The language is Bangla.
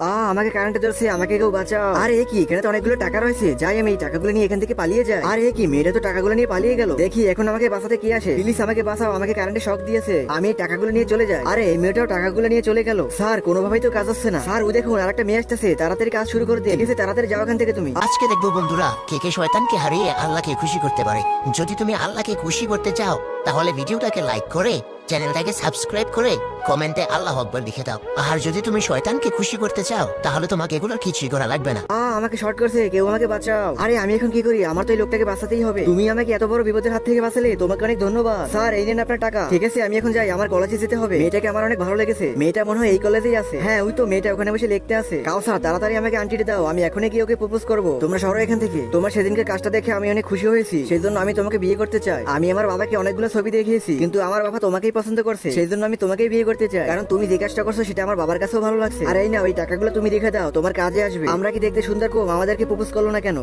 আমাকে কারেন্টে ধরছে, আমাকে কেউ বাঁচাও। আরে এ কি, এখানে তো অনেকগুলো টাকা রয়েছে, যাই আমি এই টাকাগুলো নিয়ে এখান থেকে পালিয়ে যাই। আরে এ কি, মেয়েটা তো টাকাগুলো নিয়ে পালিয়ে গেল। দেখি এখন আমাকে বাঁচাতে কি আসে। প্লিজ আমাকে বাঁচাও, আমাকে কারেন্টে শক দিয়েছে, আমি এই টাকাগুলো নিয়ে চলে যাই। আরে এই মেয়েটাও টাকাগুলো নিয়ে চলে গেল। স্যার কোনোভাবেই তো কাজ হচ্ছে না। স্যার ও দেখুন আরেকটা মেয়ে আসতেছে, তাড়াতাড়ি কাজ শুরু করে দিয়ে। ঠিক আছে, তাড়াতাড়ি যাও এখান থেকে তুমি। আজকে দেখবো বন্ধুরা কে কে শয়তানকে হারিয়ে আল্লাহকে খুশি করতে পারে। যদি তুমি আল্লাহকে খুশি করতে চাও তাহলে ভিডিওটাকে লাইক করে চ্যানেলটাকে সাবস্ক্রাইব করে কমেন্টে আল্লাহ আকবার লিখে দাও। আর যদি তুমি শয়তানকে খুশি করতে চাও তাহলে তোমাকে এগুলোর কিছুই করা লাগবে না। আমাকে শর্ট করছে, কেউ আমাকে বাঁচাও। আরে আমি এখন কি করি, আমার তো এই লোকটাকে বাঁচাতেই হবে। তুমি আমাকে এত বড় বিপদের হাত থেকে বাঁচালে, তোমাকে অনেক ধন্যবাদ। স্যার এই নেন আপনার টাকা। ঠিক আছে আমি এখন যাই, আমার কলেজে যেতে হবে। মেয়েটাকে আমার অনেক ভালো লেগেছে, মেয়েটা মনে হয় এই কলেজেই আছে। হ্যাঁ ওই তো মেয়েটা ওখানে বসে লিখতে আছে। কাউসার তাড়াতাড়ি আমাকে আন্টিটা দাও, আমি এখনই গিয়ে ওকে প্রপোজ করবো। তোমরা সরো এখান থেকে। তোমার সেদিনকে কাজটা দেখে আমি অনেক খুশি হয়েছি, সেই জন্য আমি তোমাকে বিয়ে করতে চাই। আমি আমার বাবাকে অনেকগুলো ছবি দেখিয়েছি, কিন্তু আমার বাবা তোমাকেই পছন্দ করছে, সেই জন্য আমি তোমাকেই বিয়ে করতে চাই। কারণ তুমি যে কাজটা করছো সেটা আমার বাবার কাছেও ভালো লাগছে। আর এই না ওই টাকাগুলো তুমি রেখে দাও, তোমার কাজে আসবে। আমরা কি দেখতে সুন্দর কম, আমাদেরকে প্রপোজ করলো না কেন?